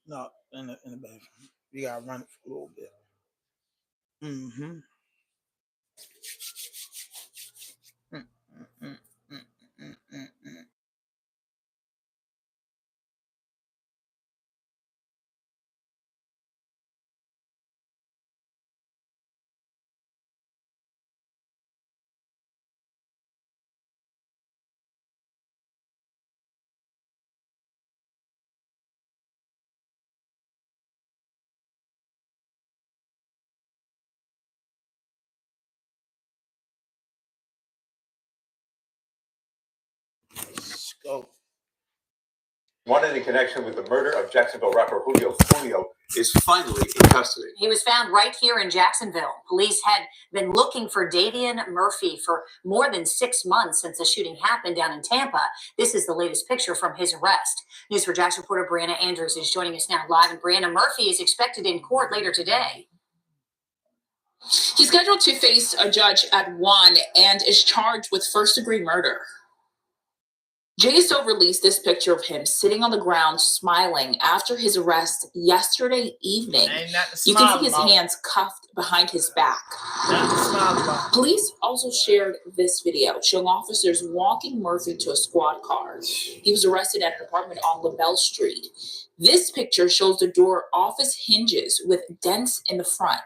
No, in the bathroom. You gotta run it for a little bit. Mm-hmm. Mm, mm, mm, mm, mm, mm, mm. Let's go. Wanted in connection with the murder of Jacksonville rapper Julio Foolio is finally in custody. He was found right here in Jacksonville. Police had been looking for Davian Murphy for more than 6 months since the shooting happened down in Tampa. This is the latest picture from his arrest. News for Jax reporter Brianna Andrews is joining us now live. And Brianna, Murphy is expected in court later today. He's scheduled to face a judge at 1 and is charged with first-degree murder. JSO released this picture of him sitting on the ground smiling after his arrest yesterday evening. You can see his hands cuffed behind his back. Police also shared this video showing officers walking Murphy to a squad car. He was arrested at an apartment on LaBelle Street. This picture shows the door off his hinges with dents in the front.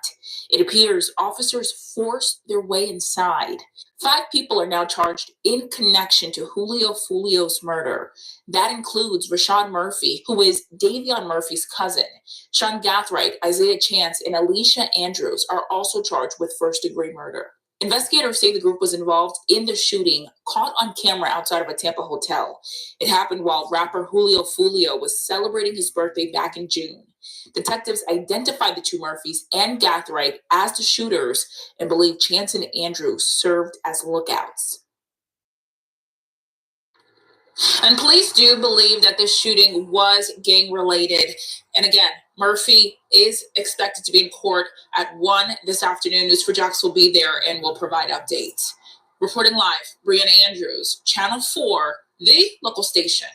It appears officers forced their way inside. 5 people are now charged in connection to Julio Foolio's murder. That includes Rashad Murphy, who is Davion Murphy's cousin. Sean Gathright, Isaiah Chance, and Alicia Andrews are also charged with first-degree murder. Investigators say the group was involved in the shooting, caught on camera outside of a Tampa hotel. It happened while rapper Julio Foolio was celebrating his birthday back in June. Detectives identified the two Murphys and Gathright as the shooters and believe Chance and Andrews served as lookouts. And police do believe that this shooting was gang-related. And again, Murphy is expected to be in court at 1 this afternoon. News for Jax will be there and will provide updates. Reporting live, Brianna Andrews, Channel 4, the local station.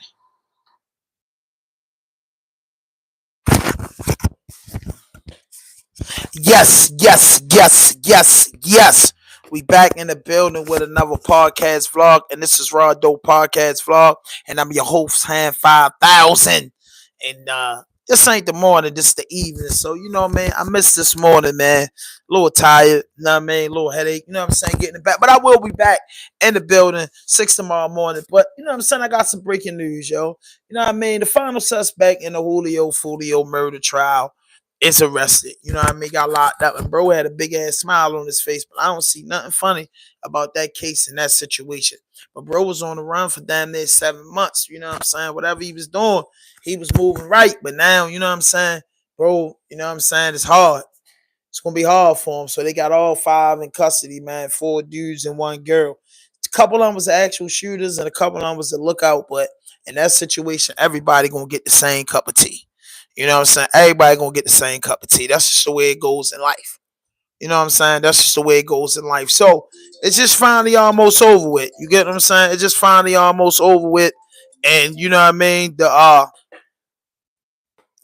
Yes, yes, yes, yes, yes. We back in the building with another podcast vlog, and this is Raw Dope Podcast Vlog, and I'm your host, Hand 5000. And this ain't the morning, this is the evening. So, you know, man, I missed this morning, man. A little tired, you know what I mean? A little headache, you know what I'm saying? Getting it back. But I will be back in the building 6 tomorrow morning. But, you know what I'm saying? I got some breaking news, yo. You know what I mean? The final suspect in the Julio Foolio murder trial is arrested. You know what I mean? Got locked up. And bro had a big ass smile on his face, but I don't see nothing funny about that case and that situation. But bro was on the run for damn near 7 months. You know what I'm saying? Whatever he was doing, he was moving right. But now, you know what I'm saying? Bro, you know what I'm saying? It's hard. It's gonna be hard for him. So they got all 5 in custody, man. 4 dudes and 1 girl. A couple of them was the actual shooters and a couple of them was the lookout. But in that situation, everybody gonna get the same cup of tea. You know what I'm saying? Everybody gonna get the same cup of tea. That's just the way it goes in life. You know what I'm saying? That's just the way it goes in life. So it's just finally almost over with. You get what I'm saying? It's just finally almost over with. And you know what I mean? The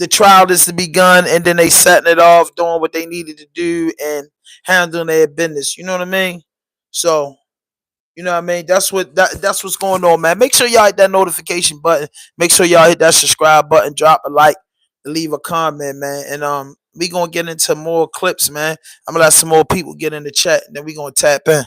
trial is to be begun, and then they setting it off, doing what they needed to do and handling their business. You know what I mean? So you know what I mean? That's what's going on, man. Make sure y'all hit that notification button. Make sure y'all hit that subscribe button. Drop a like, leave a comment, man. And we gonna get into more clips, man. I'm gonna let some more people get in the chat, and then we gonna tap in.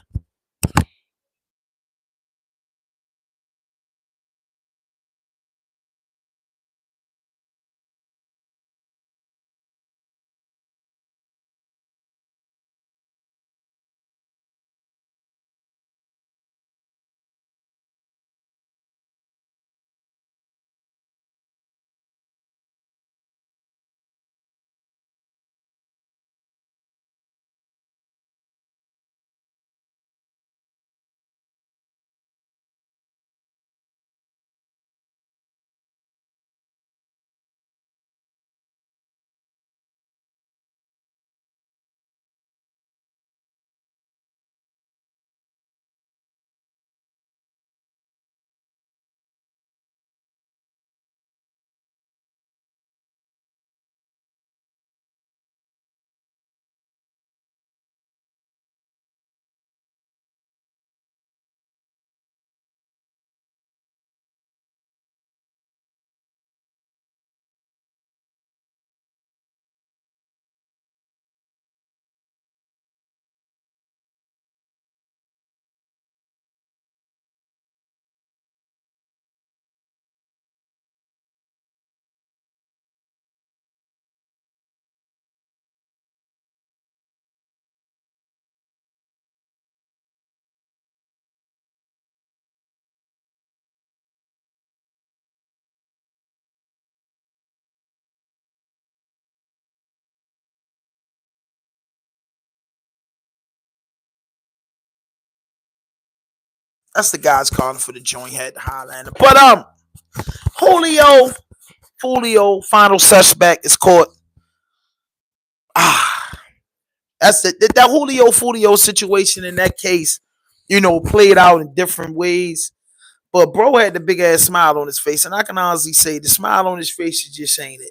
That's the guys calling for the joint head Highlander. But Foolio, final suspect is caught. That's that Foolio situation in that case, played out in different ways. But bro had the big ass smile on his face, and I can honestly say the smile on his face is just ain't it.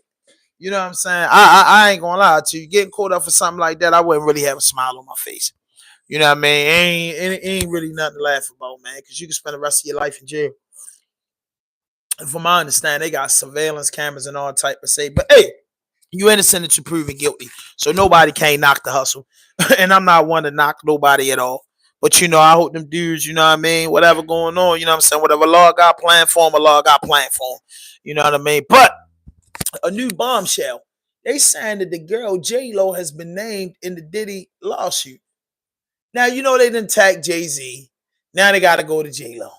You know what I'm saying? I ain't gonna lie to you. Getting caught up for something like that, I wouldn't really have a smile on my face. You know what I mean? It ain't really nothing to laugh about, man, because you can spend the rest of your life in jail. And from my understanding, they got surveillance cameras and all type of say. But hey, you innocent until proven guilty. So nobody can't knock the hustle. And I'm not one to knock nobody at all. But I hope them dudes, you know what I mean? Whatever going on, you know what I'm saying? Whatever law got planned for them, a law got planned for them. You know what I mean? But a new bombshell. They saying that the girl J-Lo has been named in the Diddy lawsuit. Now, they didn't tag Jay-Z. Now they got to go to J-Lo.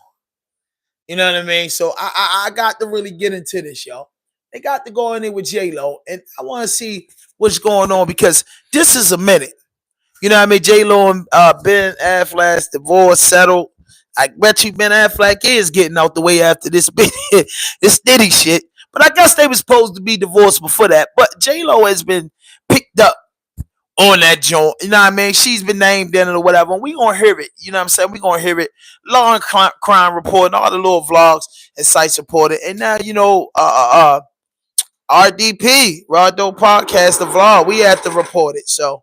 You know what I mean? So I got to really get into this, y'all. They got to go in there with J-Lo. And I want to see what's going on because this is a minute. You know what I mean? J-Lo and Ben Affleck's divorce settled. I bet you Ben Affleck is getting out the way after this Diddy shit. But I guess they were supposed to be divorced before that. But J-Lo has been picked up on that joint. You know what I mean? She's been named in it or whatever. And we going to hear it. You know what I'm saying? We going to hear it. Law and Crime Report and all the little vlogs and sites report it. And now, RDP, Raw Dope Podcast, the vlog, we have to report it. So,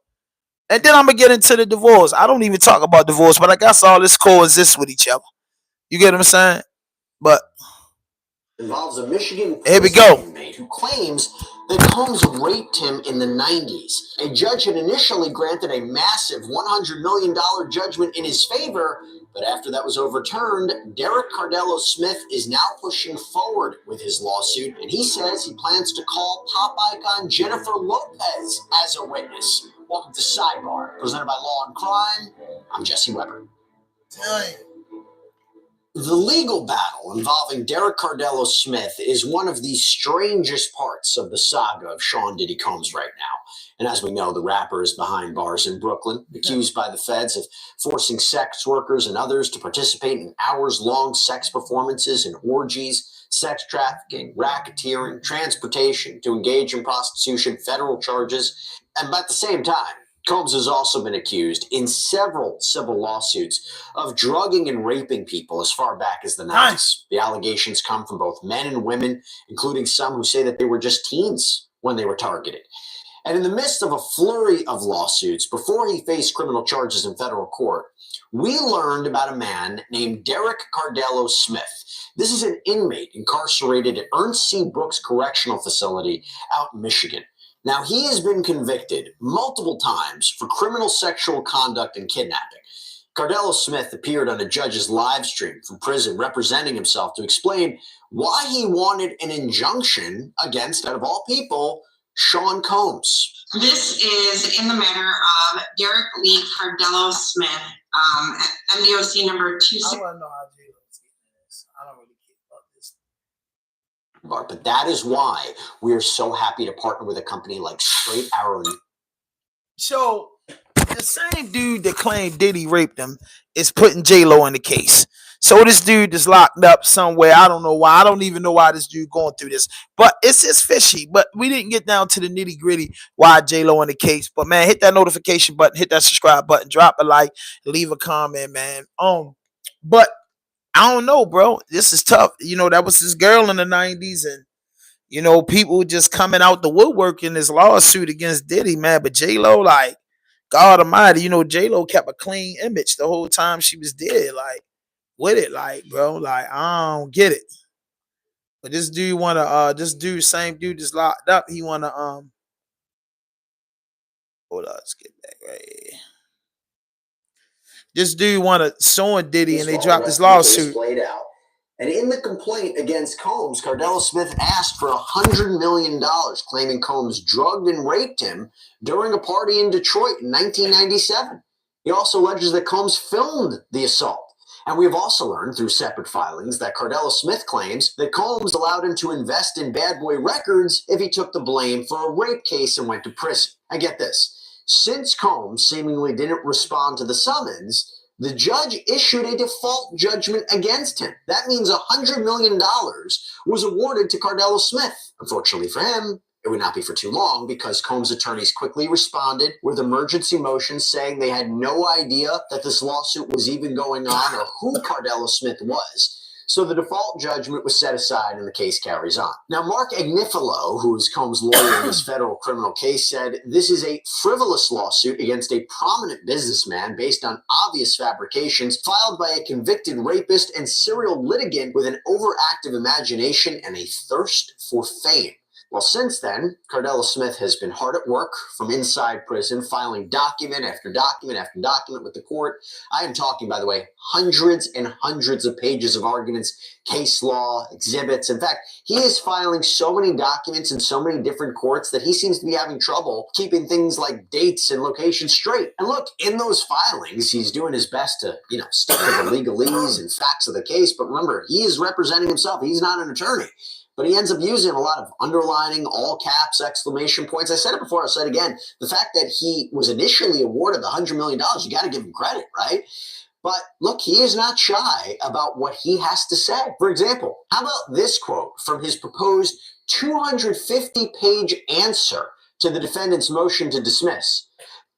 and then I'm going to get into the divorce. I don't even talk about divorce, but I guess all this coexists with each other. You get what I'm saying? But involves a Michigan here we go. Inmate who claims that Combs raped him in the 90s. A judge had initially granted a massive $100 million judgment in his favor, but after that was overturned, Derek Cardello Smith is now pushing forward with his lawsuit, and he says he plans to call pop icon Jennifer Lopez as a witness. Welcome to Sidebar, presented by Law and Crime. I'm Jesse Weber. The legal battle involving Derek Cardello Smith is one of the strangest parts of the saga of Sean Diddy Combs right now. And as we know, the rapper is behind bars in Brooklyn, accused by the feds of forcing sex workers and others to participate in hours-long sex performances and orgies, sex trafficking, racketeering, transportation, to engage in prostitution, federal charges. And at the same time, Combs has also been accused in several civil lawsuits of drugging and raping people as far back as the 90s. The allegations come from both men and women, including some who say that they were just teens when they were targeted. And in the midst of a flurry of lawsuits, before he faced criminal charges in federal court, we learned about a man named Derek Cardello Smith. This is an inmate incarcerated at Ernst C. Brooks Correctional Facility out in Michigan. Now, he has been convicted multiple times for criminal sexual conduct and kidnapping. Cardello Smith appeared on a judge's live stream from prison representing himself to explain why he wanted an injunction against, out of all people, Sean Combs. This is in the matter of Derek Lee Cardello Smith, MDOC number 26. I want to know how J-Lo's getting this. I don't really care about this. But that is why we are so happy to partner with a company like Straight Arrow. So the same dude that claimed Diddy raped him is putting J-Lo in the case. So this dude is locked up somewhere. I don't know why. I don't even know why this dude going through this. But it's fishy. But we didn't get down to the nitty gritty why J-Lo in the case. But man, hit that notification button, hit that subscribe button, drop a like, leave a comment, man. But I don't know, bro. This is tough. That was his girl in the 90s, and people just coming out the woodwork in this lawsuit against Diddy, man. But J-Lo, like, God Almighty, J-Lo kept a clean image the whole time she was dead, like, with it, like, bro, like, I don't get it. But this dude same dude that's locked up, he wanna hold on, let's get back right here. This dude wanna sue Diddy, and they dropped this lawsuit. And in the complaint against Combs, Cardello Smith asked for $100 million, claiming Combs drugged and raped him during a party in Detroit in 1997. He also alleges that Combs filmed the assault. And we have also learned through separate filings that Cardello Smith claims that Combs allowed him to invest in Bad Boy Records if he took the blame for a rape case and went to prison. And get this, since Combs seemingly didn't respond to the summons, the judge issued a default judgment against him. That means $100 million was awarded to Cardello Smith. Unfortunately for him, it would not be for too long because Combs' attorneys quickly responded with emergency motions saying they had no idea that this lawsuit was even going on or who Cardello Smith was. So the default judgment was set aside and the case carries on. Now, Mark Agnifilo, who is Combs' lawyer in this federal criminal case, said this is a frivolous lawsuit against a prominent businessman based on obvious fabrications filed by a convicted rapist and serial litigant with an overactive imagination and a thirst for fame. Well, since then, Cardello Smith has been hard at work from inside prison, filing document after document after document with the court. I am talking, by the way, hundreds and hundreds of pages of arguments, case law, exhibits. In fact, he is filing so many documents in so many different courts that he seems to be having trouble keeping things like dates and locations straight. And look, in those filings, he's doing his best to, stick to the legalese and facts of the case. But remember, he is representing himself. He's not an attorney. But he ends up using a lot of underlining, all caps, exclamation points. I said it before, I'll say it again. The fact that he was initially awarded the $100 million, you got to give him credit, right? But look, he is not shy about what he has to say. For example, how about this quote from his proposed 250-page answer to the defendant's motion to dismiss?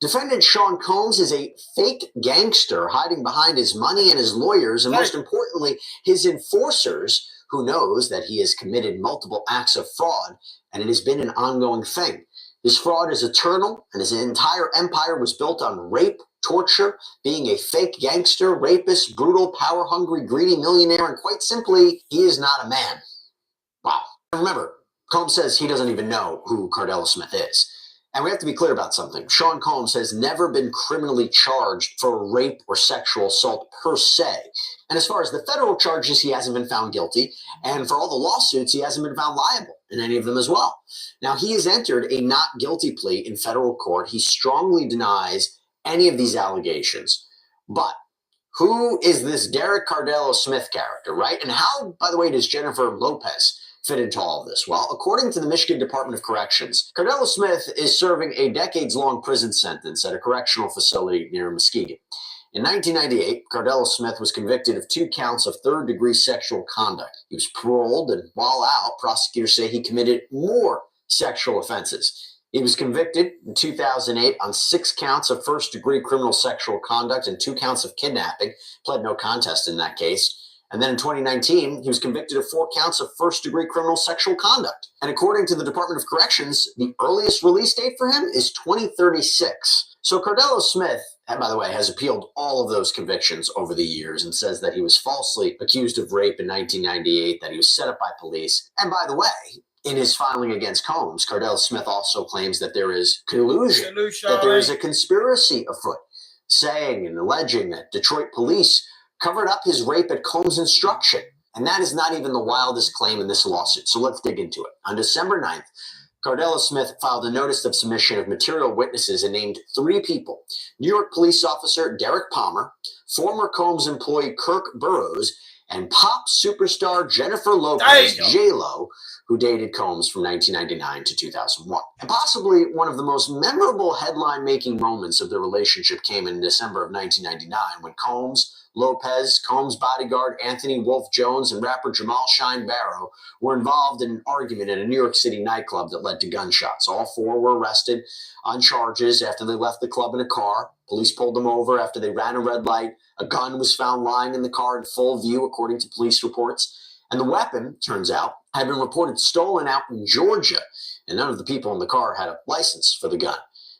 Defendant Sean Combs is a fake gangster hiding behind his money and his lawyers, and most importantly, his enforcers, who knows that he has committed multiple acts of fraud, and it has been an ongoing thing. His fraud is eternal, and his entire empire was built on rape, torture, being a fake gangster, rapist, brutal, power-hungry, greedy millionaire, and quite simply, he is not a man. Wow. Remember, Combs says he doesn't even know who Cardello Smith is. And we have to be clear about something. Sean Combs has never been criminally charged for rape or sexual assault per se. And as far as the federal charges, he hasn't been found guilty. And for all the lawsuits, he hasn't been found liable in any of them as well. Now, he has entered a not guilty plea in federal court. He strongly denies any of these allegations. But who is this Derek Cardello Smith character, right? And how, by the way, does Jennifer Lopez fit into all of this? Well, according to the Michigan Department of Corrections, Cardello Smith is serving a decades-long prison sentence at a correctional facility near Muskegon. In 1998, Cardello Smith was convicted of 2 counts of third-degree sexual conduct. He was paroled, and while out, prosecutors say he committed more sexual offenses. He was convicted in 2008 on 6 counts of first-degree criminal sexual conduct and 2 counts of kidnapping, pled no contest in that case. And then in 2019, he was convicted of 4 counts of first-degree criminal sexual conduct. And according to the Department of Corrections, the earliest release date for him is 2036. So Cardello Smith, and by the way, has appealed all of those convictions over the years and says that he was falsely accused of rape in 1998, that he was set up by police. And by the way, in his filing against Combs, Cardello Smith also claims that there is collusion, that there is a conspiracy afoot, saying and alleging that Detroit police covered up his rape at Combs' instruction. And that is not even the wildest claim in this lawsuit. So let's dig into it. On December 9th, Cardello Smith filed a notice of submission of material witnesses and named 3 people: New York police officer Derek Palmer, former Combs employee Kirk Burroughs, and pop superstar Jennifer Lopez, J-Lo, who dated Combs from 1999 to 2001. And possibly one of the most memorable headline-making moments of the relationship came in December of 1999 when Combs, Lopez, Combs' bodyguard Anthony Wolf Jones, and rapper Jamal Shine Barrow were involved in an argument at a New York City nightclub that led to gunshots. All 4 were arrested on charges after they left the club in a car. Police pulled them over after they ran a red light. A gun was found lying in the car in full view, according to police reports. And the weapon, turns out, had been reported stolen out in Georgia, and none of the people in the car had a license for the gun.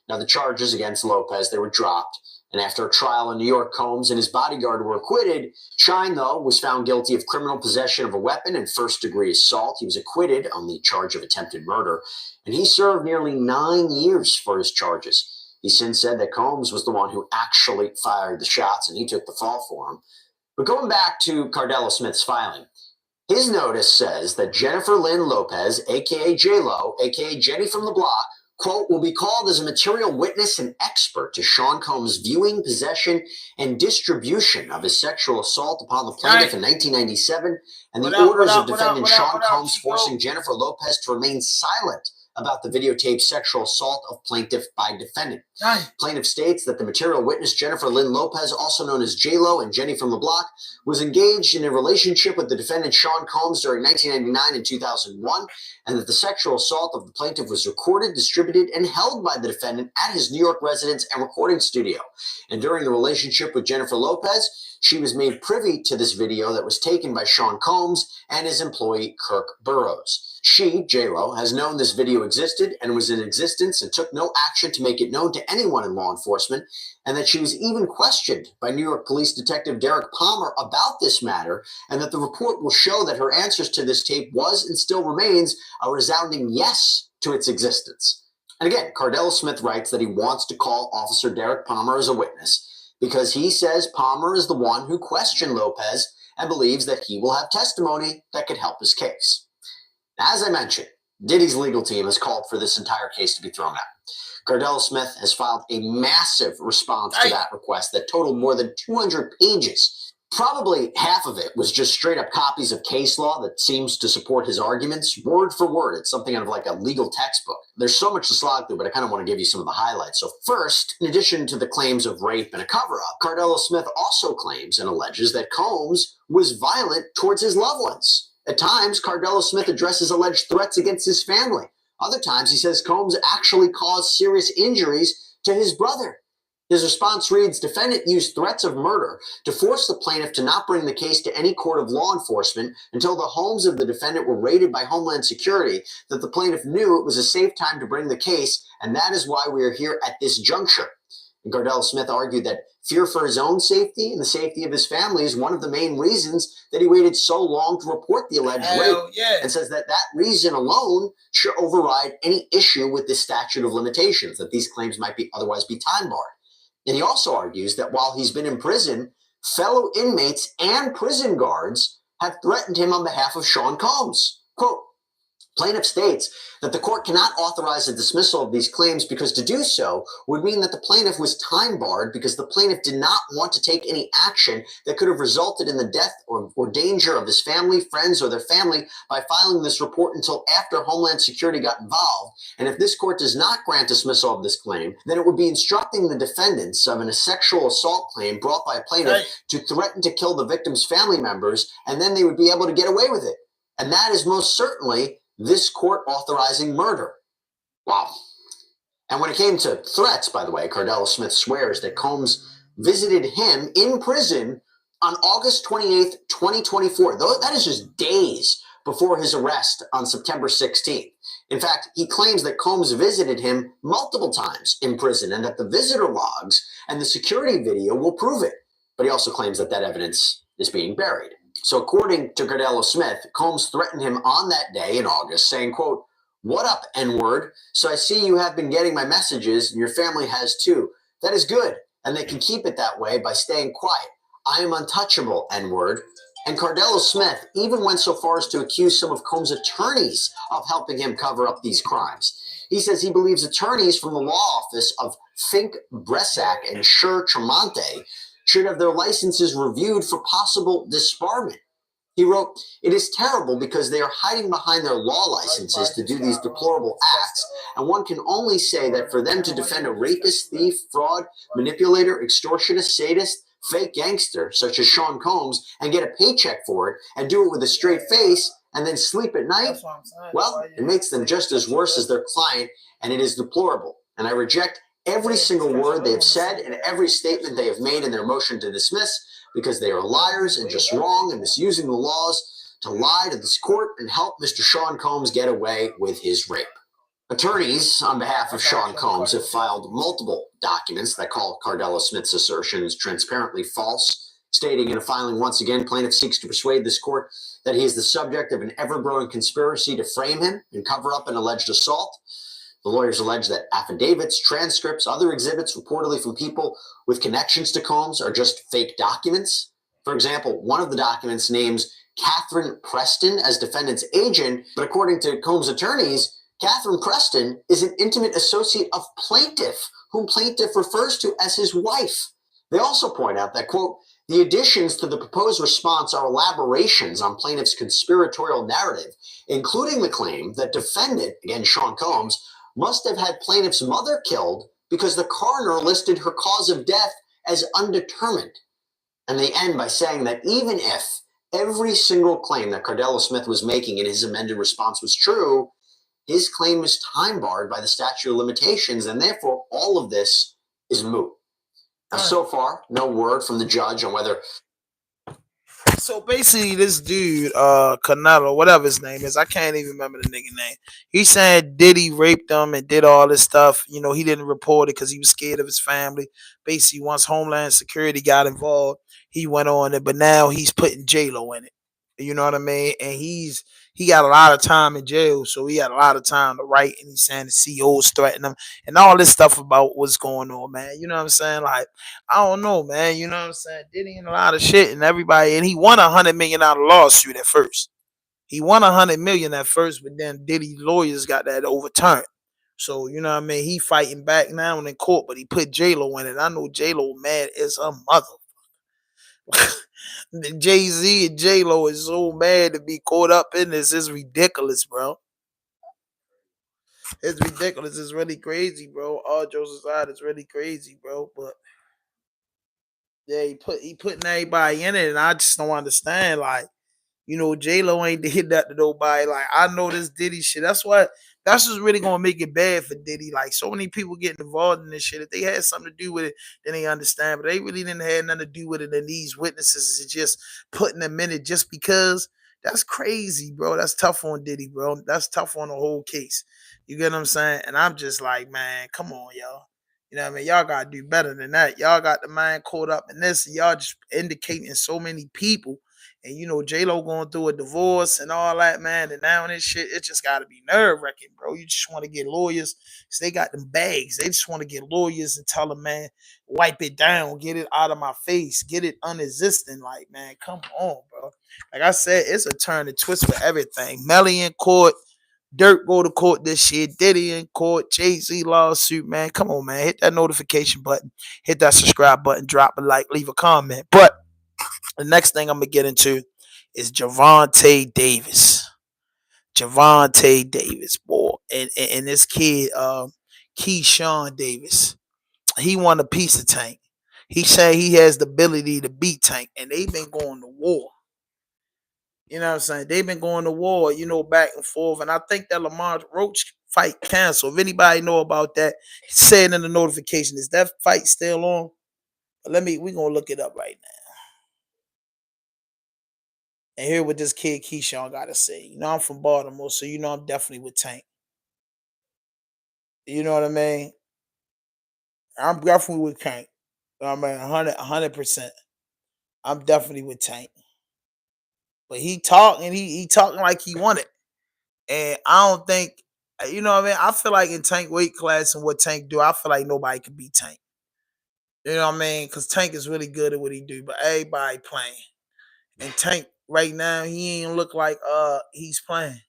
Now, the charges against Lopez, they were dropped. And after a trial in New York, Combs and his bodyguard were acquitted. Shine, though, was found guilty of criminal possession of a weapon and first-degree assault. He was acquitted on the charge of attempted murder, and he served nearly 9 years for his charges. He since said that Combs was the one who actually fired the shots, and he took the fall for him. But going back to Cardello Smith's filing, his notice says that Jennifer Lynn Lopez, a.k.a. J-Lo, a.k.a. Jenny from the Block, quote, will be called as a material witness and expert to Sean Combs' viewing, possession, and distribution of his sexual assault upon the plaintiff in 1997, and the orders of defendant Sean Combs forcing Jennifer Lopez to remain silent about the videotaped sexual assault of plaintiff by defendant. Plaintiff states that the material witness, Jennifer Lynn Lopez, also known as J-Lo and Jenny from the Block, was engaged in a relationship with the defendant Sean Combs during 1999 and 2001, and that the sexual assault of the plaintiff was recorded, distributed, and held by the defendant at his New York residence and recording studio. And during the relationship with Jennifer Lopez, she was made privy to this video that was taken by Sean Combs and his employee Kirk Burrows. She, J-Lo, has known this video existed and was in existence and took no action to make it known to anyone in law enforcement, and that she was even questioned by New York Police Detective Derek Palmer about this matter, and that the report will show that her answers to this tape was and still remains a resounding yes to its existence. And again, Cardell Smith writes that he wants to call Officer Derek Palmer as a witness because he says Palmer is the one who questioned Lopez and believes that he will have testimony that could help his case. As I mentioned, Diddy's legal team has called for this entire case to be thrown out. Cardell Smith has filed a massive response to that request that totaled more than 200 pages. Probably half of it was just straight up copies of case law that seems to support his arguments, word for word. It's something out of like a legal textbook. There's so much to slog through, but I kind of want to give you some of the highlights. So first, in addition to the claims of rape and a cover-up, Cardell Smith also claims and alleges that Combs was violent towards his loved ones. At times, Cardell Smith addresses alleged threats against his family. Other times, he says Combs actually caused serious injuries to his brother. His response reads, defendant used threats of murder to force the plaintiff to not bring the case to any court of law enforcement until the homes of the defendant were raided by Homeland Security, that the plaintiff knew it was a safe time to bring the case, and that is why we are here at this juncture. And Cardell Smith argued that fear for his own safety and the safety of his family is one of the main reasons that he waited so long to report the alleged rape, and says that that reason alone should override any issue with the statute of limitations, that these claims might be otherwise be time barred. And he also argues that while he's been in prison, fellow inmates and prison guards have threatened him on behalf of Sean Combs. Quote, plaintiff states that the court cannot authorize the dismissal of these claims because to do so would mean that the plaintiff was time barred because the plaintiff did not want to take any action that could have resulted in the death or danger of his family, friends, or their family by filing this report until after Homeland Security got involved. And if this court does not grant dismissal of this claim, then it would be instructing the defendants of a sexual assault claim brought by a plaintiff to threaten to kill the victim's family members, and then they would be able to get away with it. And that is most certainly this court authorizing murder. Wow. And when it came to threats, by the way, Cardell Smith swears that Combs visited him in prison on August 28th, 2024. That is just days before his arrest on September 16th. In fact, he claims that Combs visited him multiple times in prison and that the visitor logs and the security video will prove it. But he also claims that that evidence is being buried. So according to Cardell Smith, Combs threatened him on that day in August, saying, quote, what up, N-word? So I see you have been getting my messages and your family has too. That is good. And they can keep it that way by staying quiet. I am untouchable, N-word. And Cardell Smith even went so far as to accuse some of Combs' attorneys of helping him cover up these crimes. He says he believes attorneys from the law office of Fink Bresac and Sher Tremonte should have their licenses reviewed for possible disbarment. He wrote, it is terrible because they are hiding behind their law licenses to do these deplorable acts, and one can only say that for them to defend a rapist, thief, fraud, manipulator, extortionist, sadist, fake gangster, such as Sean Combs, and get a paycheck for it, and do it with a straight face, and then sleep at night, well, it makes them just as worse as their client, and it is deplorable. And I reject every single word they have said and every statement they have made in their motion to dismiss because they are liars and just wrong and misusing the laws to lie to this court and help Mr. Sean Combs get away with his rape. Attorneys on behalf of Sean Combs have filed multiple documents that call Cardell Smith's assertions transparently false, stating in a filing once again, plaintiff seeks to persuade this court that he is the subject of an ever-growing conspiracy to frame him and cover up an alleged assault. The lawyers allege that affidavits, transcripts, other exhibits reportedly from people with connections to Combs are just fake documents. For example, one of the documents names Catherine Preston as defendant's agent, but according to Combs' attorneys, Catherine Preston is an intimate associate of plaintiff, whom plaintiff refers to as his wife. They also point out that, quote, The additions to the proposed response are elaborations on plaintiff's conspiratorial narrative, including the claim that defendant, again Sean Combs, must have had plaintiff's mother killed because the coroner listed her cause of death as undetermined. And they end by saying that even if every single claim that Cardello Smith was making in his amended response was true, his claim is time barred by the statute of limitations, and therefore all of this is moot. Now, so far, no word from the judge on whether. So basically, this dude, Canelo, whatever his name is, I can't even remember the nigga name. He said Diddy raped him and did all this stuff. You know, he didn't report it because he was scared of his family. Basically, once Homeland Security got involved, he went on it. But now he's putting J-Lo in it. You know what I mean? And he got a lot of time in jail, so he had a lot of time to write. And he's saying the CEOs threaten him and all this stuff about what's going on, man. You know what I'm saying? Like, I don't know, man. You know what I'm saying? Diddy and a lot of shit and everybody, and he won $100 million lawsuit at first. He won $100 million at first, but then Diddy lawyers got that overturned. So you know what I mean? He fighting back now in court, but he put J-Lo in it. I know J-Lo mad as her mother. Jay-Z and J-Lo is so mad to be caught up in this. It's ridiculous, bro. It's ridiculous. It's really crazy, bro. All jokes aside, it's really crazy, bro. But yeah, he putting everybody in it, and I just don't understand. Like, you know, J-Lo ain't did that to nobody. Like, I know this Diddy shit. That's what's really gonna make it bad for Diddy. Like, so many people getting involved in this shit. If they had something to do with it, then they understand. But they really didn't have nothing to do with it. And these witnesses is just putting them in it just because. That's crazy, bro. That's tough on Diddy, bro. That's tough on the whole case. You get what I'm saying? And I'm just like, man, come on, y'all. You know what I mean? Y'all gotta do better than that. Y'all got the mind caught up in this, and y'all just indicating so many people. And you know, J-Lo going through a divorce and all that, man. And now this shit, it just gotta be nerve-wracking, bro. You just want to get lawyers, because they got them bags. They just want to get lawyers and tell them, man, wipe it down, get it out of my face, get it unexistent. Like, man, come on, bro. Like I said, it's a turn and twist for everything. Melly in court, Dirk go to court this year, Diddy in court, Jay-Z lawsuit, man. Come on, man. Hit that notification button, hit that subscribe button, drop a like, leave a comment. But the next thing I'm gonna get into is Gervonta Davis. Gervonta Davis, boy. And this kid, Keyshawn Davis, he won a piece of Tank. He said he has the ability to beat Tank, and they've been going to war. You know what I'm saying? They've been going to war, you know, back and forth. And I think that Lamar Roach fight canceled. If anybody know about that, say it in the notification. Is that fight still on? We're gonna look it up right now. And hear what this kid Keyshawn gotta say. You know, I'm from Baltimore, so you know I'm definitely with Tank. You know what I mean? I'm definitely with Tank. I mean, 100%. I'm definitely with Tank. But he talking like he won it. And I don't think, you know what I mean? I feel like in Tank weight class and what Tank do, I feel like nobody can beat Tank. You know what I mean? Because Tank is really good at what he do, but everybody playing. And Tank right now, he ain't look like he's playing.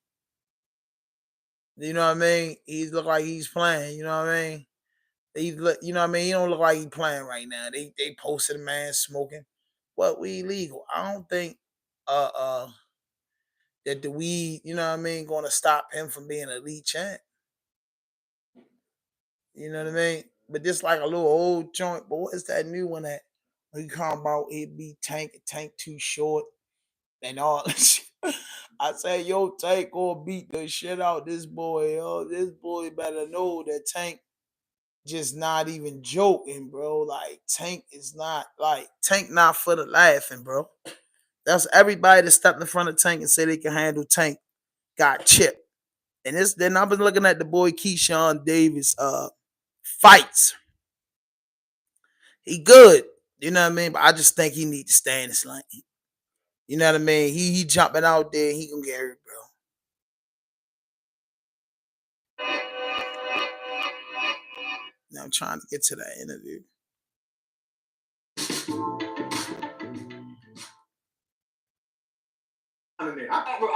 You know what I mean? He look like he's playing. You know what I mean? You know what I mean? He don't look like he's playing right now. They posted a man smoking. What, weed legal? I don't think that the weed, you know what I mean, gonna stop him from being an elite champ. You know what I mean? But this like a little old joint. But what's that new one that we talking about? It be Tank too short and all. I say, yo, Tank gonna beat the shit out this boy. Yo, this boy better know that Tank just not even joking, bro. Like Tank not for the laughing, bro. That's everybody that stepped in front of Tank and said they can handle Tank got chipped. And then I've been looking at the boy Keyshawn Davis fights. He good. You know what I mean? But I just think he need to stay in his lane. You know what I mean? He jumping out there, he gonna get hurt, bro. Now I'm trying to get to that interview.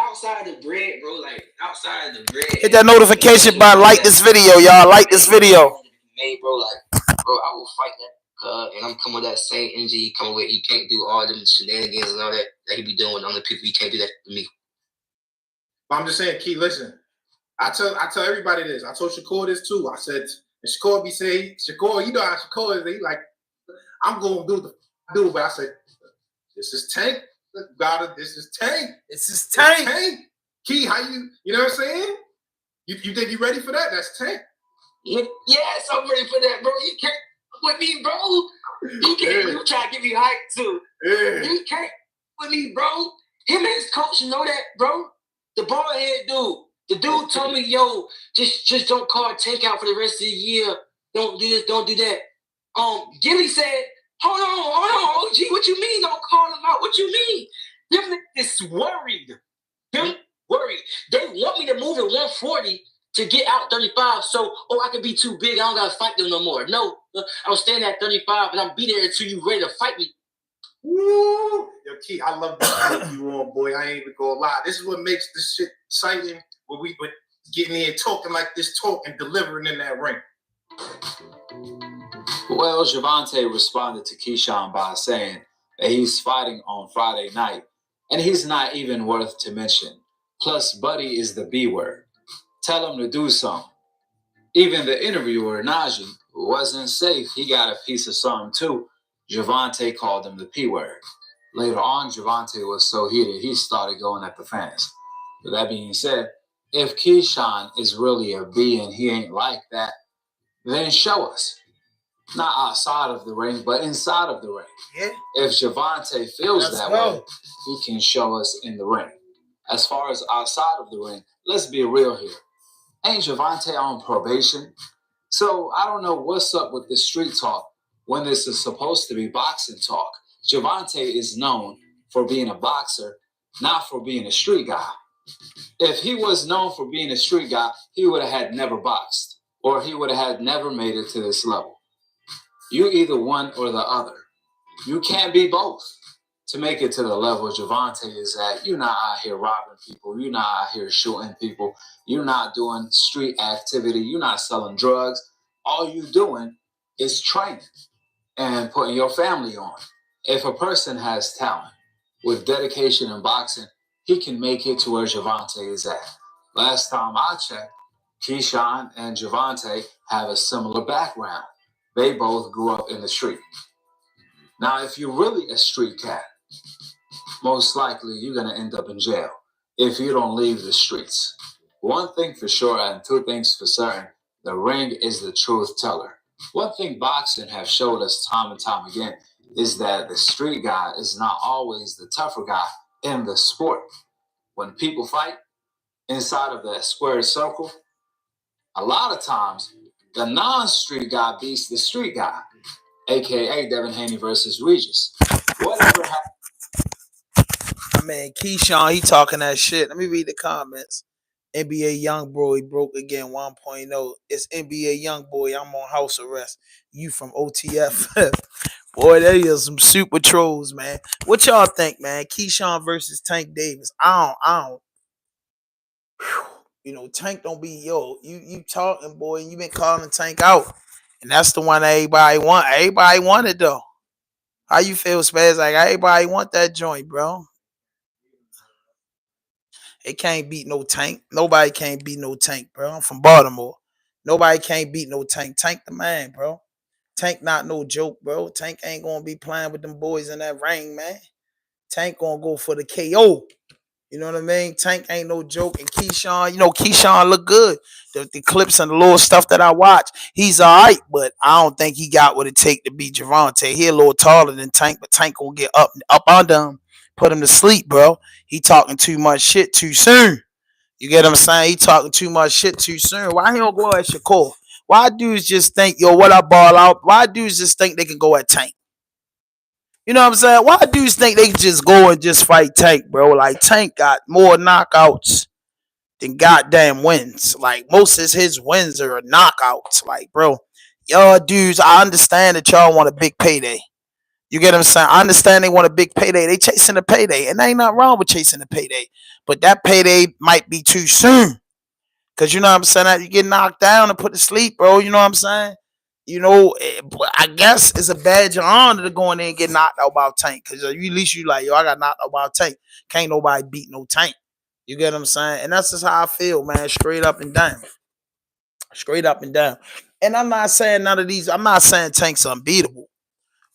Outside the bread, bro. Like outside the bread. Hit that notification button. Like this video, y'all. Like this video. Hey, bro, like, bro, I will fight that And I'm coming with that same energy he coming with. You can't do all them shenanigans and all that he be doing with other people. You can't do that to me. I'm just saying, Key, listen. I tell everybody this. I told Shakur this too. I said, and Shakur be saying, Shakur, you know how Shakur is. He like, I'm going to do, but I said, this is Tank. This is Tank. This is Tank. Tank. Key, how you know what I'm saying? You think you ready for that? That's Tank. Yes, I'm ready for that, bro. You can't with me, bro. You can't. You try to give me hype too. Yeah. You can't with me, bro. Him and his coach know that, bro. The bald head dude. The dude told me, yo, just don't call Tank out for the rest of the year. Don't do this, don't do that. Gilly said, hold on, OG, what you mean don't call him out? What you mean? Them niggas worried. Them worried. They want me to move at 140 to get out 35, so, I can be too big. I don't got to fight them no more. No, I'm staying at 35, and I'll be there until you ready to fight me. Woo! Yo, Key, I love this you on, boy. I ain't even gonna lie. This is what makes this shit exciting when we getting in talking like this talk and delivering in that ring. Well, Gervonta responded to Keyshawn by saying that he's fighting on Friday night, and he's not even worth to mention. Plus, Buddy is the B word. Tell him to do something. Even the interviewer, Najee, wasn't safe. He got a piece of something, too. Gervonta called him the P word. Later on, Gervonta was so heated, he started going at the fans. With that being said, if Keyshawn is really a B and he ain't like that, then show us. Not outside of the ring, but inside of the ring. Yeah. If Gervonta feels that way, he can show us in the ring. As far as outside of the ring, let's be real here. Ain't Gervonta on probation? So I don't know what's up with this street talk when this is supposed to be boxing talk. Gervonta is known for being a boxer, not for being a street guy. If he was known for being a street guy, he would have had never boxed, or he would have had never made it to this level. You either one or the other. You can't be both. To make it to the level Gervonta is at, you're not out here robbing people. You're not out here shooting people. You're not doing street activity. You're not selling drugs. All you're doing is training and putting your family on. If a person has talent with dedication in boxing, he can make it to where Gervonta is at. Last time I checked, Keyshawn and Gervonta have a similar background. They both grew up in the street. Now, if you're really a street cat, most likely you're going to end up in jail if you don't leave the streets. One thing for sure and two things for certain, the ring is the truth teller. One thing boxing has showed us time and time again is that the street guy is not always the tougher guy in the sport. When people fight inside of that square circle, a lot of times the non-street guy beats the street guy, a.k.a. Devin Haney versus Regis. Whatever happened. Man, Keyshawn, he talking that shit. Let me read the comments. NBA Youngboy broke again 1.0. It's NBA Youngboy. I'm on house arrest. You from OTF. Boy, they are some super trolls, man. What y'all think, man? Keyshawn versus Tank Davis. I don't. You know, Tank don't be, you talking, boy, and you been calling Tank out. And that's the one everybody want. Everybody want it, though. How you feel, Spaz? Like, everybody want that joint, bro. It can't beat no Tank. Nobody can't beat no Tank, bro. I'm from Baltimore. Nobody can't beat no Tank. Tank the man, bro. Tank not no joke, bro. Tank ain't gonna be playing with them boys in that ring, man. Tank gonna go for the KO. You know what I mean? Tank ain't no joke. And Keyshawn, Keyshawn look good. The clips and the little stuff that I watch, he's all right, but I don't think he got what it take to beat Gervonta. He a little taller than Tank, but Tank gonna get up under him, put him to sleep, bro. He talking too much shit too soon. You get what I'm saying? He talking too much shit too soon. Why he don't go at Shakur? Why dudes just think, what I ball out? Why dudes just think they can go at Tank? You know what I'm saying? Why dudes think they can just go and just fight Tank, bro? Like, Tank got more knockouts than goddamn wins. Like, most of his wins are knockouts. Like, bro, y'all dudes, I understand that y'all want a big payday. You get what I'm saying? I understand they want a big payday. They chasing a payday. And there ain't nothing wrong with chasing a payday. But that payday might be too soon. Because, you know what I'm saying? You get knocked down and put to sleep, bro. You know what I'm saying? But I guess it's a badge of honor to go in there and get knocked out by Tank. Because at least you like, yo, I got knocked out by Tank. Can't nobody beat no Tank. You get what I'm saying? And that's just how I feel, man. Straight up and down. Straight up and down. And I'm not saying I'm not saying Tank's unbeatable.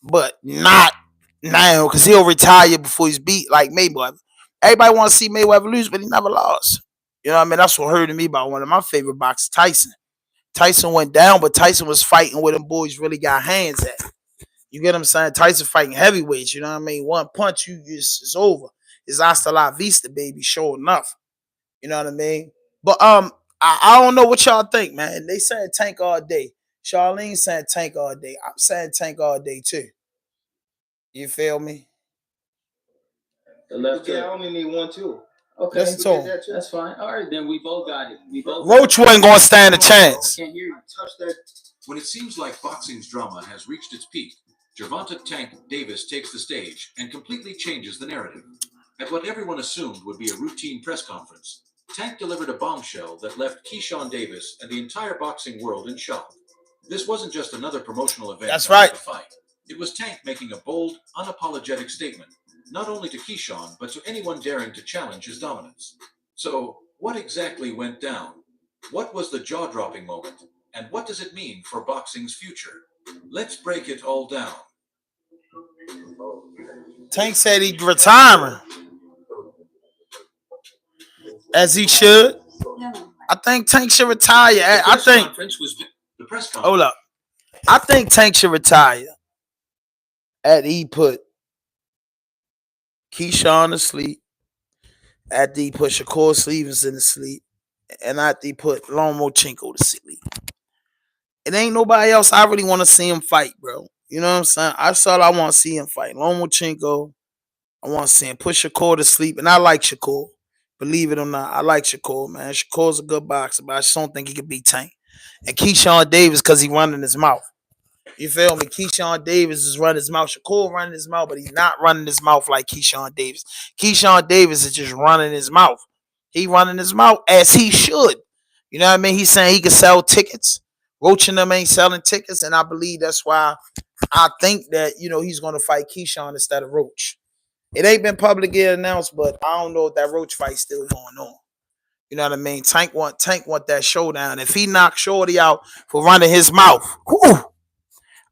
But not now, because he'll retire before he's beat like Mayweather. Everybody want to see Mayweather lose, but he never lost. You know what I mean? That's what hurted me about one of my favorite boxers, Tyson. Tyson went down, but Tyson was fighting where them boys really got hands at. You get what I'm saying? Tyson fighting heavyweights, you know what I mean? One punch, it's over. It's hasta la vista, baby, sure enough. You know what I mean? But I don't know what y'all think, man. They saying Tank all day. Charlene saying Tank all day. I'm saying Tank all day too. You feel me? The left. Yeah, I only need one too. Okay, Listen to him. That's fine. All right, then we both got it. Roach wasn't gonna stand a chance. Can't hear you. Touch that. When it seems like boxing's drama has reached its peak, Gervonta Tank Davis takes the stage and completely changes the narrative. At what everyone assumed would be a routine press conference, Tank delivered a bombshell that left Keyshawn Davis and the entire boxing world in shock. This wasn't just another promotional event. That's right. The fight. It was Tank making a bold, unapologetic statement, not only to Keyshawn, but to anyone daring to challenge his dominance. So, what exactly went down? What was the jaw-dropping moment? And what does it mean for boxing's future? Let's break it all down. Tank said he'd retiring. As he should. I think Tank should retire. I think. Hold up. I think Tank should retire. After he put Keyshawn to sleep. After he put Shakur Stevenson to sleep. And after he put Lomachenko to sleep. It ain't nobody else I really want to see him fight, bro. You know what I'm saying? That's all I want to see him fight. Lomachenko. I want to see him put Shakur to sleep. And I like Shakur. Believe it or not, I like Shakur, man. Shakur's a good boxer, but I just don't think he can beat Tank. And Keyshawn Davis, because he running his mouth. You feel me? Keyshawn Davis is running his mouth. Shakur running his mouth, but he's not running his mouth like Keyshawn Davis. Keyshawn Davis is just running his mouth. He running his mouth as he should. You know what I mean? He's saying he can sell tickets. Roach and them ain't selling tickets, and I believe that's why I think that, he's going to fight Keyshawn instead of Roach. It ain't been publicly announced, but I don't know if that Roach fight's still going on. You know what I mean? Tank want that showdown. If he knocks Shorty out for running his mouth, whew,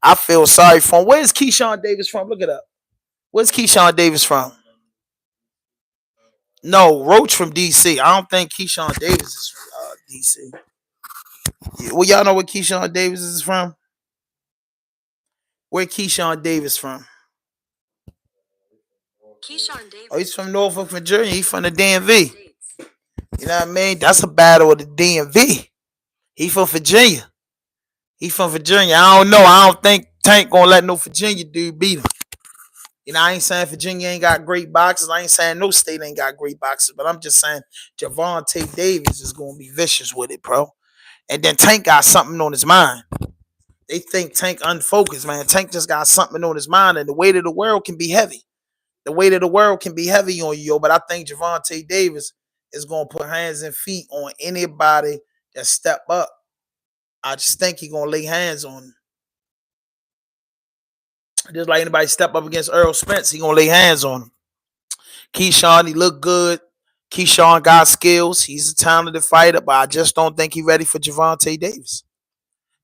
I feel sorry for him. Where's Keyshawn Davis from? Look it up. Where's Keyshawn Davis from? No, Roach from DC. I don't think Keyshawn Davis is from DC. Well, y'all know where Keyshawn Davis is from? Where Keyshawn Davis from? Keyshawn Davis. Oh, he's from Norfolk, Virginia. He's from the DMV. You know what I mean? That's a battle of the DMV. He from Virginia. I don't know. I don't think Tank gonna let no Virginia dude beat him. I ain't saying Virginia ain't got great boxers. I ain't saying no state ain't got great boxers. But I'm just saying Gervonta Davis is gonna be vicious with it, bro. And then Tank got something on his mind. They think Tank unfocused, man. Tank just got something on his mind, and the weight of the world can be heavy. The weight of the world can be heavy on you, but I think Gervonta Davis is going to put hands and feet on anybody that step up. I just think he's going to lay hands on him. Just like anybody step up against Earl Spence, he's going to lay hands on him. Keyshawn, he look good. Keyshawn got skills. He's a talented fighter, but I just don't think he's ready for Gervonta Davis.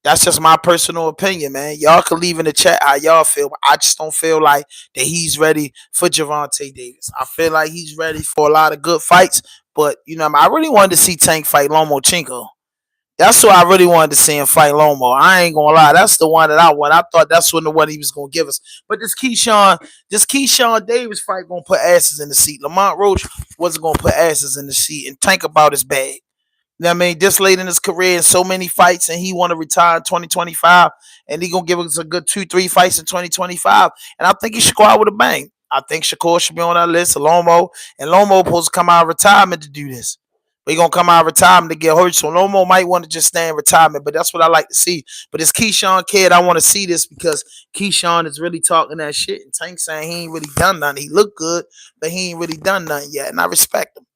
That's just my personal opinion, man. Y'all can leave in the chat how y'all feel, but I just don't feel like that he's ready for Gervonta Davis. I feel like he's ready for a lot of good fights, but, I really wanted to see Tank fight Lomachenko. That's what I really wanted to see him fight Lomo. I ain't going to lie. That's the one that I want. I thought that's the one he was going to give us. But this Keyshawn Davis fight going to put asses in the seat. Lamont Roach wasn't going to put asses in the seat and Tank about his bag. You know what I mean? This late in his career in so many fights, and he want to retire in 2025, and he going to give us a good 2-3 fights in 2025. And I think he should go out with a bang. I think Shakur should be on that list, Lomo. And Lomo supposed to come out of retirement to do this. But he going to come out of retirement to get hurt. So Lomo might want to just stay in retirement, but that's what I like to see. But this Keyshawn kid, I want to see this because Keyshawn is really talking that shit. And Tank saying he ain't really done nothing. He look good, but he ain't really done nothing yet. And I respect him.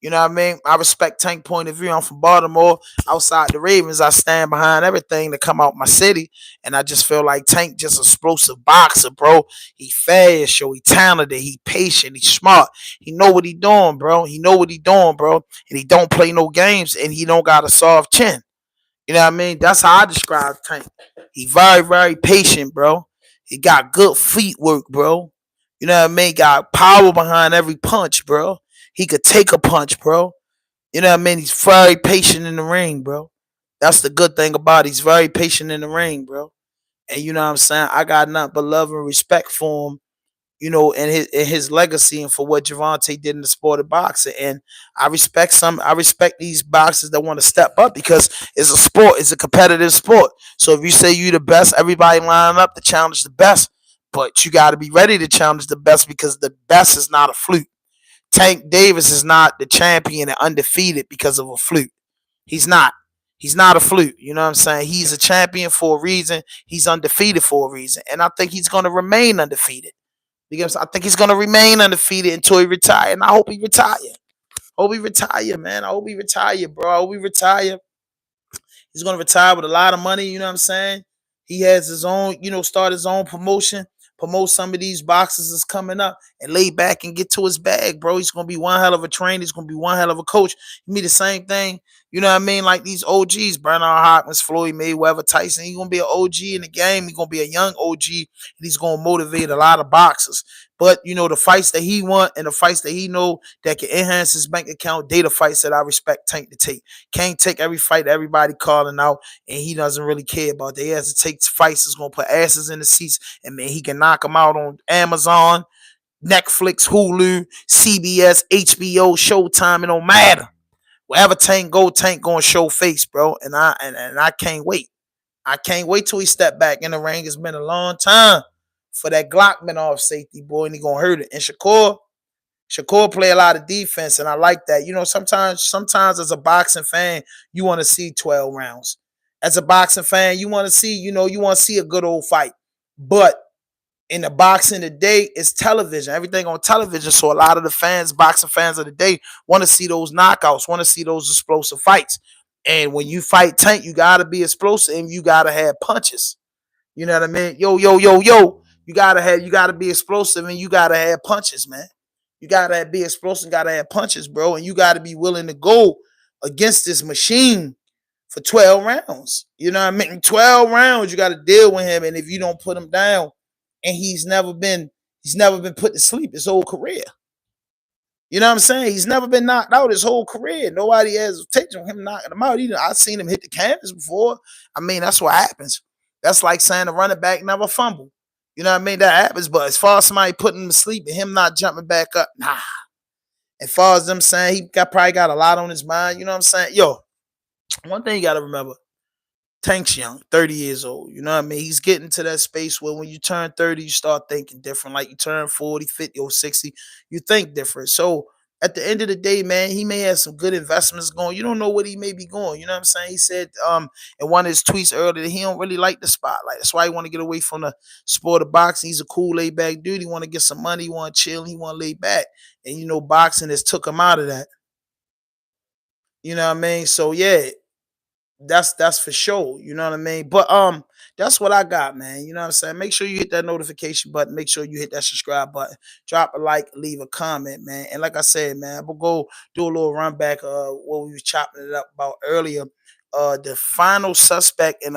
You know what I mean? I respect Tank point of view. I'm from Baltimore. Outside the Ravens, I stand behind everything that come out my city. And I just feel like Tank just explosive boxer, bro. He fast, yo. He talented. He patient. He smart. He know what he doing, bro. He know what he doing, bro. And he don't play no games. And he don't got a soft chin. You know what I mean? That's how I describe Tank. He very, very patient, bro. He got good feet work, bro. You know what I mean? Got power behind every punch, bro. He could take a punch, bro. You know what I mean? He's very patient in the ring, bro. That's the good thing about it. He's very patient in the ring, bro. And you know what I'm saying? I got nothing but love and respect for him, and his legacy and for what Gervonta did in the sport of boxing. And I respect these boxers that want to step up because it's a sport, it's a competitive sport. So if you say you the best, everybody line up to challenge the best. But you gotta be ready to challenge the best because the best is not a fluke. Tank Davis is not the champion and undefeated because of a fluke. He's not. He's not a fluke. You know what I'm saying? He's a champion for a reason. He's undefeated for a reason. And I think he's going to remain undefeated. Because I think he's going to remain undefeated until he retire. And I hope he retire. I hope he retire, man. I hope he retire, bro. I hope he retire. He's going to retire with a lot of money. You know what I'm saying? He has his own, start his own promotion. Promote some of these boxers that's coming up and lay back and get to his bag, bro. He's going to be one hell of a trainer. He's going to be one hell of a coach. He be the same thing. You know what I mean? Like these OGs, Bernard Hopkins, Floyd Mayweather, Tyson. He's going to be an OG in the game. He's going to be a young OG. And he's going to motivate a lot of boxers. But, the fights that he want and the fights that he know that can enhance his bank account, data fights that I respect Tank to take. Can't take every fight everybody calling out, and he doesn't really care about that. He has to take fights that's going to put asses in the seats, and man, he can knock them out on Amazon, Netflix, Hulu, CBS, HBO, Showtime. It don't matter. Wherever Tank going to show face, bro. And I can't wait. I can't wait till he step back in the ring. It's been a long time for that Glock been off safety, boy, and he gonna hurt it. And Shakur play a lot of defense, and I like that. Sometimes as a boxing fan, you want to see 12 rounds. As a boxing fan, you want to see, you want to see a good old fight. But in the boxing today, it's television. Everything on television. So a lot of the fans, boxing fans of the day, want to see those knockouts, want to see those explosive fights. And when you fight Tank, you gotta be explosive and you gotta have punches. You know what I mean? Yo. You gotta be explosive and you gotta have punches, man. You gotta be explosive, gotta have punches, bro. And you gotta be willing to go against this machine for 12 rounds. You know what I mean? 12 rounds, you gotta deal with him. And if you don't put him down, and he's never been put to sleep his whole career. You know what I'm saying? He's never been knocked out his whole career. Nobody has taken him knocking him out. I've seen him hit the canvas before. I mean, that's what happens. That's like saying a running back never fumble. You know what I mean? That happens. But as far as somebody putting him to sleep and him not jumping back up, nah. As far as them saying he probably got a lot on his mind, you know what I'm saying? Yo, one thing you got to remember, Tank's young, 30 years old. You know what I mean? He's getting to that space where when you turn 30, you start thinking different. Like you turn 40, 50, or 60, you think different. So at the end of the day, man, he may have some good investments going. You don't know what he may be going. You know what I'm saying? He said in one of his tweets earlier that he don't really like the spotlight. That's why he want to get away from the sport of boxing. He's a cool, laid back dude. He want to get some money. He want to chill. He want to lay back. And boxing has took him out of that. You know what I mean? So yeah, that's for sure. You know what I mean? But that's what I got, man. You know what I'm saying? Make sure you hit that notification button. Make sure you hit that subscribe button. Drop a like, leave a comment, man. And like I said, man, we'll go do a little run back what we was chopping it up about earlier. The final suspect in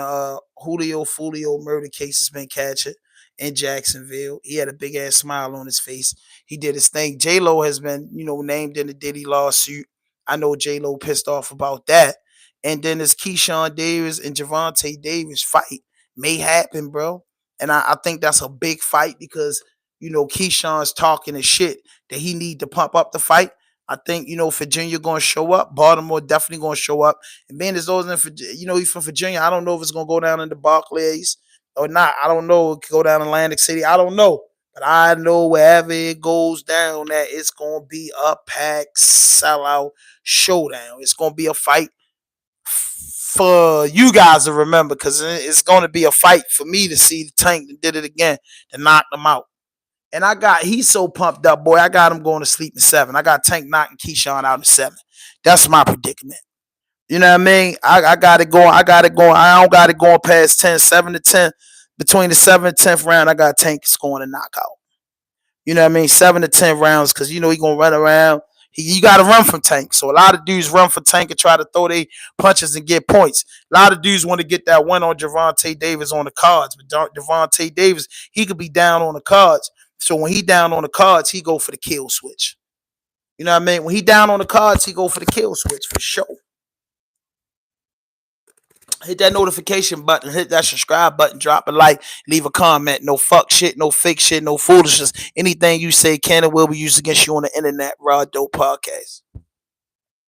Julio Foolio murder case has been captured in Jacksonville. He had a big ass smile on his face. He did his thing. J-Lo has been, named in the Diddy lawsuit. I know J-Lo pissed off about that. And then this Keyshawn Davis and Gervonta Davis fight may happen, bro. And I think that's a big fight because, Keyshawn's talking his shit that he need to pump up the fight. I think, Virginia going to show up. Baltimore definitely going to show up. And being as those, he's from Virginia, I don't know if it's going to go down in the Barclays or not. I don't know. It could go down in Atlantic City. I don't know. But I know wherever it goes down, that it's going to be a packed sellout showdown. It's going to be a fight for you guys to remember because it's going to be a fight for me to see the Tank that did it again to knock them out. And he's so pumped up, boy. I got him going to sleep in 7. I got Tank knocking Keyshawn out in 7. That's my predicament. You know what I mean? I got it going. I don't got it going past 10, 7 to 10. Between the 7th and 10th round, I got Tank scoring a knockout. You know what I mean? 7 to 10 rounds, because you know he gonna run around. You got to run from Tank. So a lot of dudes run for Tank and try to throw their punches and get points. A lot of dudes want to get that win on Gervonta Davis on the cards. But Gervonta Davis, he could be down on the cards. So when he down on the cards, he go for the kill switch. You know what I mean? When he down on the cards, he go for the kill switch for sure. Hit that notification button, hit that subscribe button, drop a like, leave a comment. No fuck shit, no fake shit, no foolishness. Anything you say can and will be used against you on the internet. Raw Dope Podcast.